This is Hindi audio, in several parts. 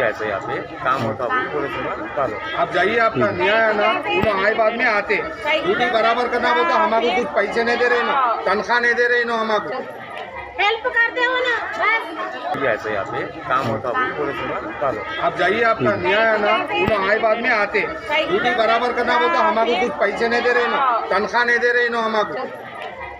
ऐसे यहाँ पे काम होता है पुलिस निकालो। आप जाइए, आपका न्याय है ना, उन्हें आए बाद में आते ड्यूटी बराबर करना बोलता, हमको कुछ पैसे नहीं दे रहे ना, तनख्वाह नहीं दे रहे ना, हमको हेल्प करते हो ना बस। ऐसे यहाँ पे काम होता है पुलिस निकालो। आप जाइए, आपका न्याय है ना, उन्हें आए बाद में आते ड्यूटी बराबर करना बोलता, हमको कुछ पैसे नहीं दे रहे ना, तनख्वाह नहीं दे रहे ना, हमको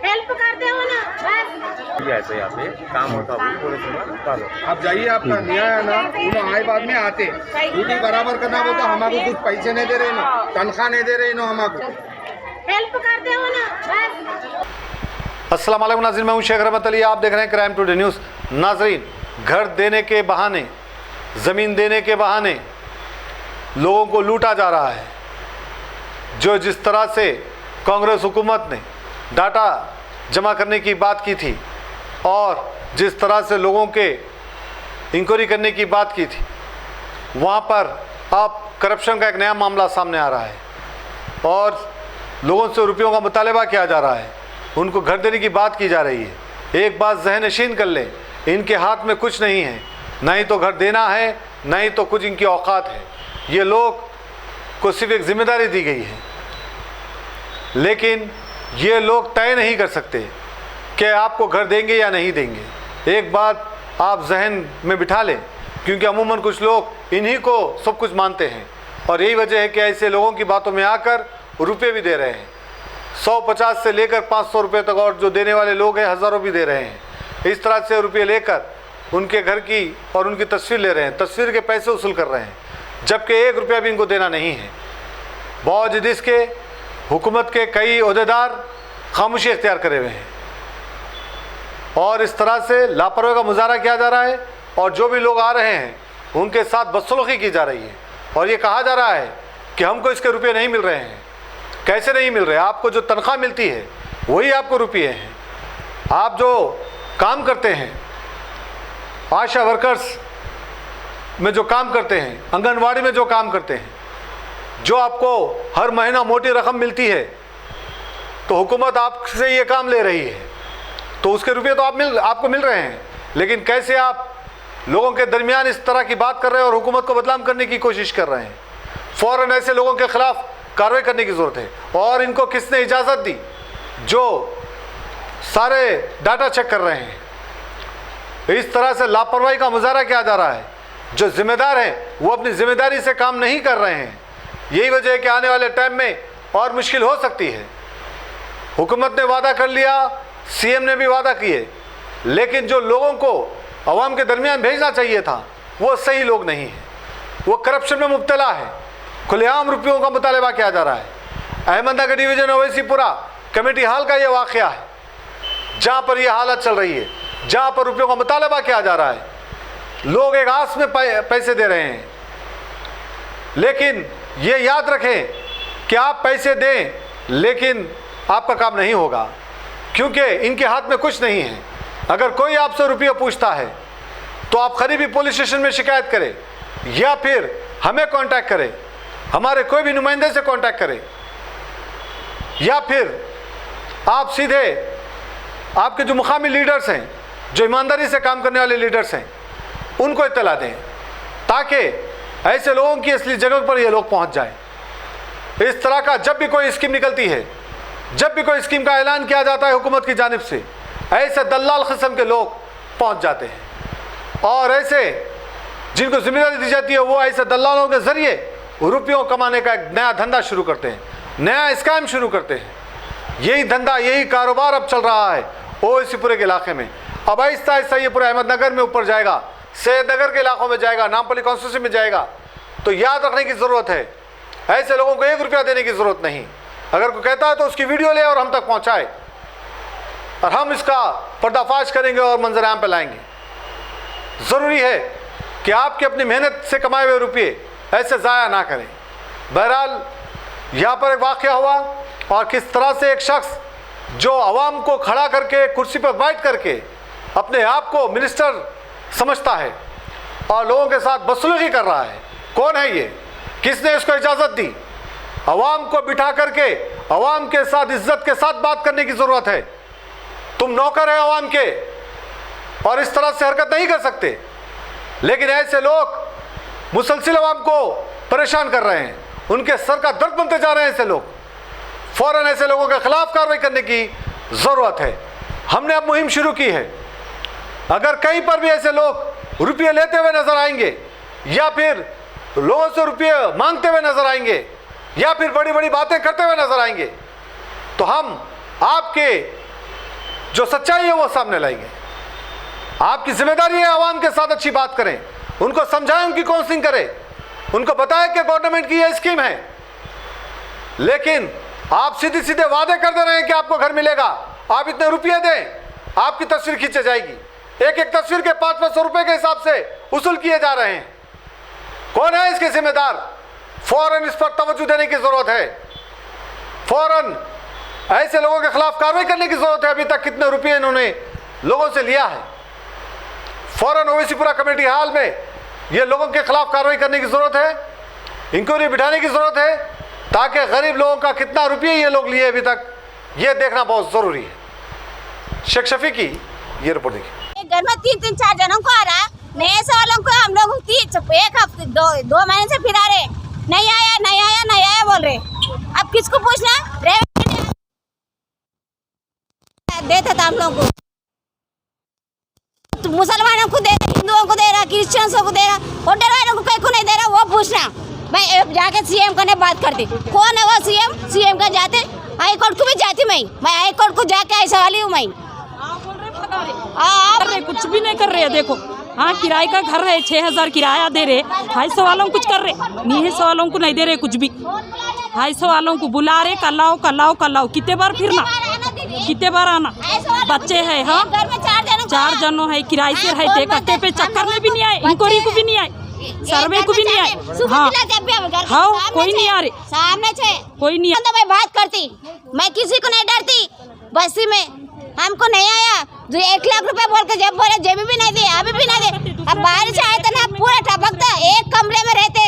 हेल्प करते हो ना बस। ऐसे यहाँ पे काम होता है पुलिस निकालो। आप जाइए, आपका न्याय है ना, उन्हें आए बाद में आते ड्यूटी बराबर करना बोलता, हमको कुछ पैसे नहीं दे रहे ना, तनख्वाह नहीं दे रहे ना, हमको हेल्प करते हो ना बस। अस्सलाम वालेकुम नाज़रीन, मैं हूं शेख रहमत अली। आप देख रहे हैं क्राइम टुडे न्यूज़। नाज़रीन, घर देने के बहाने, ज़मीन देने के बहाने लोगों को लूटा जा रहा है। जो जिस तरह से कांग्रेस हुकूमत ने डाटा जमा करने की बात की थी और जिस तरह से लोगों के इंक्वायरी करने की बात की थी, वहाँ पर अब करप्शन का एक नया मामला सामने आ रहा है और लोगों से रुपयों का मुतालबा किया जा रहा है, उनको घर देने की बात की जा रही है। एक बात ज़हन नशीन कर लें, इनके हाथ में कुछ नहीं है, ना ही तो घर देना है, ना ही तो कुछ इनकी औकात है। ये लोग को सिर्फ एक जिम्मेदारी दी गई है, लेकिन ये लोग तय नहीं कर सकते कि आपको घर देंगे या नहीं देंगे। एक बात आप जहन में बिठा लें, क्योंकि अमूमन कुछ लोग इन्हीं को सब कुछ मानते हैं और यही वजह है कि ऐसे लोगों की बातों में आकर रुपये भी दे रहे हैं। 150 से लेकर 500 रुपये तक, और जो देने वाले लोग हैं हज़ारों भी दे रहे हैं। इस तरह से रुपये लेकर उनके घर की और उनकी तस्वीर ले रहे हैं, तस्वीर के पैसे वसूल कर रहे हैं, जबकि 1 रुपया भी इनको देना नहीं है। बावजूद इसके हुकूमत के कई ओहदेदार खामोशी इख्तियार करे हुए हैं और इस तरह से लापरवाही का मुजाहरा किया जा रहा है और जो भी लोग आ रहे हैं उनके साथ बदसलूकी की जा रही है और ये कहा जा रहा है कि हमको इसके रुपये नहीं मिल रहे हैं। कैसे नहीं मिल रहे? आपको जो तनख्वाह मिलती है वही आपको रुपये हैं। आप जो काम करते हैं, आशा वर्कर्स में जो काम करते हैं, आंगनवाड़ी में जो काम करते हैं, जो आपको हर महीना मोटी रकम मिलती है, तो हुकूमत आपसे ये काम ले रही है, तो उसके रुपये तो आपको मिल रहे हैं। लेकिन कैसे आप लोगों के दरमियान इस तरह की बात कर रहे हैं और हुकूमत को बदनाम करने की कोशिश कर रहे हैं। फ़ौरन ऐसे लोगों के ख़िलाफ़ कार्रवाई करने की ज़रूरत है। और इनको किसने इजाज़त दी जो सारे डाटा चेक कर रहे हैं? इस तरह से लापरवाही का मुजाहरा किया जा रहा है। जो ज़िम्मेदार हैं वो अपनी ज़िम्मेदारी से काम नहीं कर रहे हैं। यही वजह है कि आने वाले टाइम में और मुश्किल हो सकती है। हुकूमत ने वादा कर लिया, सीएम ने भी वादा किए, लेकिन जो लोगों को अवाम के दरमियान भेजना चाहिए था वो सही लोग नहीं हैं। वो करप्शन में मुब्तला है, खुलेआम रुपयों का मुतालबा किया जा रहा है। अहमदनगर डिवीज़न ओवैसीपुरा कमेटी हाल का ये वाक़या है जहाँ पर ये हालत चल रही है, जहाँ पर रुपयों का मुतालबा किया जा रहा है। लोग एक आस में पैसे दे रहे हैं, लेकिन ये याद रखें कि आप पैसे दें लेकिन आपका काम नहीं होगा, क्योंकि इनके हाथ में कुछ नहीं है। अगर कोई आपसे रुपये पूछता है तो आप करीबी पुलिस स्टेशन में शिकायत करें या फिर हमें कांटेक्ट करें, हमारे कोई भी नुमाइंदे से कांटेक्ट करें, या फिर आप सीधे आपके जो मुकामी लीडर्स हैं, जो ईमानदारी से काम करने वाले लीडर्स हैं, उनको इत्तला दें, ताकि ऐसे लोगों की असली जगह पर ये लोग पहुंच जाएं। इस तरह का जब भी कोई स्कीम निकलती है, जब भी कोई स्कीम का ऐलान किया जाता है हुकूमत की जानिब से, ऐसे दल्लाल किस्म के लोग पहुंच जाते हैं और ऐसे जिनको जिम्मेदारी दी जाती है वो ऐसे दल्लालों के ज़रिए रुपयों कमाने का एक नया धंधा शुरू करते हैं, नया स्कैम शुरू करते हैं। यही धंधा, यही कारोबार अब चल रहा है ओवैसीपुरे के इलाके में। अब आहिस्ता आहिस्ता ये पूरे अहमदनगर में ऊपर जाएगा, सैयदनगर के इलाकों में जाएगा, नामपल्ली कॉन्स्टिट्यूंसी में जाएगा। तो याद रखने की ज़रूरत है, ऐसे लोगों को 1 रुपया देने की ज़रूरत नहीं। अगर कोई कहता है तो उसकी वीडियो ले और हम तक पहुँचाए और हम इसका पर्दाफाश करेंगे और मंजर आम पे लाएंगे। ज़रूरी है कि आपकी अपनी मेहनत से कमाए हुए रुपये ऐसे ज़ाया ना करें। बहरहाल यहाँ पर एक वाक़या हुआ और किस तरह से एक शख्स जो आवाम को खड़ा करके कुर्सी पर बैठ करके अपने आप को मिनिस्टर समझता है और लोगों के साथ बदसलूकी कर रहा है। कौन है ये? किसने इसको इजाज़त दी? अवाम को बिठा करके अवाम के साथ इज्जत के साथ बात करने की ज़रूरत है। तुम नौकर है अवाम के और इस तरह से हरकत नहीं कर सकते। लेकिन ऐसे लोग मुसलसिल आवाम को परेशान कर रहे हैं, उनके सर का दर्द बनते जा रहे हैं ऐसे लोग। फ़ौरन ऐसे लोगों के खिलाफ कार्रवाई करने की ज़रूरत है। हमने अब मुहिम शुरू की है। अगर कहीं पर भी ऐसे लोग रुपये लेते हुए नजर आएंगे या फिर लोगों से रुपये मांगते हुए नजर आएंगे या फिर बड़ी बड़ी बातें करते हुए नजर आएंगे, तो हम आपके जो सच्चाई है वो सामने लाएंगे। आपकी जिम्मेदारी है आवाम के साथ अच्छी बात करें, उनको समझाएं, उनकी काउंसलिंग करें, उनको बताएं कि गवर्नमेंट की ये स्कीम है। लेकिन आप सीधे सीधे वादे कर दे रहे हैं कि आपको घर मिलेगा, आप इतने रुपये दें, आपकी तस्वीर खींची जाएगी। एक एक तस्वीर के 500 रुपए के हिसाब से वसूल किए जा रहे हैं। कौन है इसके जिम्मेदार? फौरन इस पर तवज्जो देने की जरूरत है। फौरन ऐसे लोगों के खिलाफ कार्रवाई करने की जरूरत है। अभी तक कितने रुपये इन्होंने लोगों से लिया है। फौरन ओवैसीपुरा कमेटी हाल में ये लोगों के खिलाफ कार्रवाई करने की जरूरत है, इंक्वायरी बिठाने की जरूरत है, ताकि गरीब लोगों का कितना रुपये ये लोग लिए अभी तक, ये देखना बहुत जरूरी है। शेख शफी की ये रिपोर्ट देखिए। घर में 3-3 4 जनों को आ रहा, नए वालों को हम लोग 1 हफ्ते 2 महीने से फिरा रहे, नहीं आया नहीं आया नहीं आया बोल रहे। अब किसको पूछना? देता था हम लोग को, तो मुसलमानों को दे रहा, हिंदुओं को दे रहा, क्रिश्चियंसों को दे रहा, होटल वालों को कहीं को नहीं दे रहा। वो पूछना मैं जाके सीएम को बात करती, कौन है वो सीएम का जाते, हाई कोर्ट को भी जाती मैं हाई कोर्ट को जाके ऐसा वाली हूँ मैं। कुछ भी नहीं कर रहे हैं। देखो हाँ, किराए का घर है, 6000 किराया दे रहे, 250 वालों को कुछ कर रहे, 250 वालों को नहीं दे रहे कुछ भी। 250 वालों को बुला रहे, कल आओ, कितने बार फिरना, कितने बार आना, बच्चे हैं। हाँ, 4 जनों है, किराए से रहते, कट्टे पे चक्कर में भी नहीं आए, इंक्वायरी को भी नहीं आए, सर्वे को भी नहीं आए। हाँ, कोई नहीं आ रहे, सामने से कोई नहीं। तो मैं बात करती, मैं किसी को नहीं डरती। बस्ती में हमको नहीं आया, जो 1 लाख रुपए बोल के जब बोले जेबी भी नहीं दिए, अभी भी नहीं दे। अब बारिश आए तो ना पूरा टपकता, एक कमरे में रहते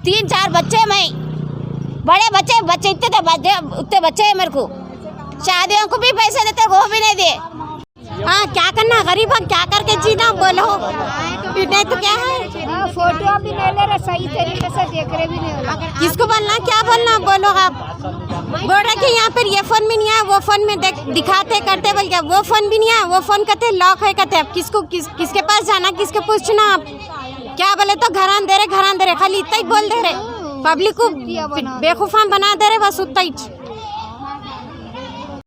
3-4 बच्चे, मैं बड़े बच्चे इतने बच्चे हैं मेरे को। शादियों को भी पैसे देते, वो भी नहीं दिए। हाँ, क्या करना, गरीब क्या करके जीना, बोलो नहीं तो क्या है। फोटो भी नहीं ले रहे, सही तरीके से देख रहे भी नहीं। किसको बोलना, क्या बोलना, बोलो आप। बोल रहे कि यहाँ पर ये फोन भी नहीं आया, वो फोन में दिखाते करते, बोल के वो फोन भी नहीं आया, वो फोन कहते लॉक है कहते। अब किसके पास जाना, किसके पूछना? आप क्या बोले तो घरान दे रहे, खाली इतना ही बोल दे रहे, पब्लिक को बेवकूफ़ा बना दे रहे, बस उतना ही।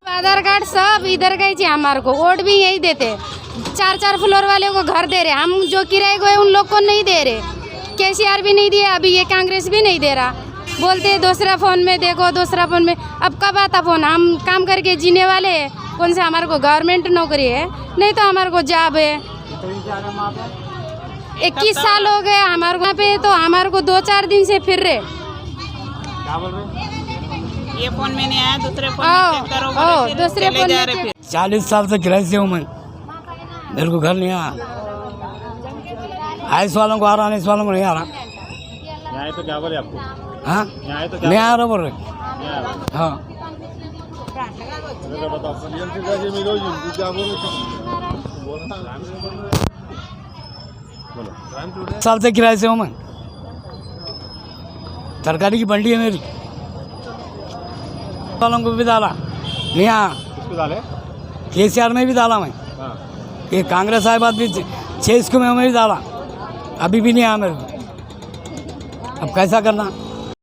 आधार कार्ड सब इधर का ही हमारे को, वोट भी यही देते। 4-4 फ्लोर वाले को घर दे रहे, हम जो किराए को है उन लोग को नहीं दे रहे। केसीआर भी नहीं दिया, अभी ये कांग्रेस भी नहीं दे रहा। बोलते दूसरा फ़ोन में देखो, दूसरा फ़ोन में। अब कब आता फ़ोन? हम काम करके जीने वाले हैं, कौन से हमारे को गवर्नमेंट नौकरी है, नहीं तो हमारे को जॉब है। 21 साल हो गए हमारे को यहाँ पे, तो हमारे को 2-4 दिन से फिर रहे। ये फोन में नहीं आया, दूसरे फोन में चेक करो, बोले फिर दूसरे चले फोन जा में रहे फिर। 40 साल से किराए से हूँ मैं, मेरे को घर नहीं आया। आइस वालों को आ रहा, इस वालों को नहीं आ रहा। यहाँ तो क्या बोले आपको? हाँ, यहाँ तो नहीं आ रहा बोल रहे। हाँ, साल से किराए से हूँ मैं, सरकारी की बंडी है मेरी। वालों को भी डाला नहीं आया, किसको डाले? केसीआर में भी डाला मैं। ये कांग्रेस आए बाद भी 6 स्कूल में भी डाला, अभी भी नहीं आया मेरे को। अब कैसा करना?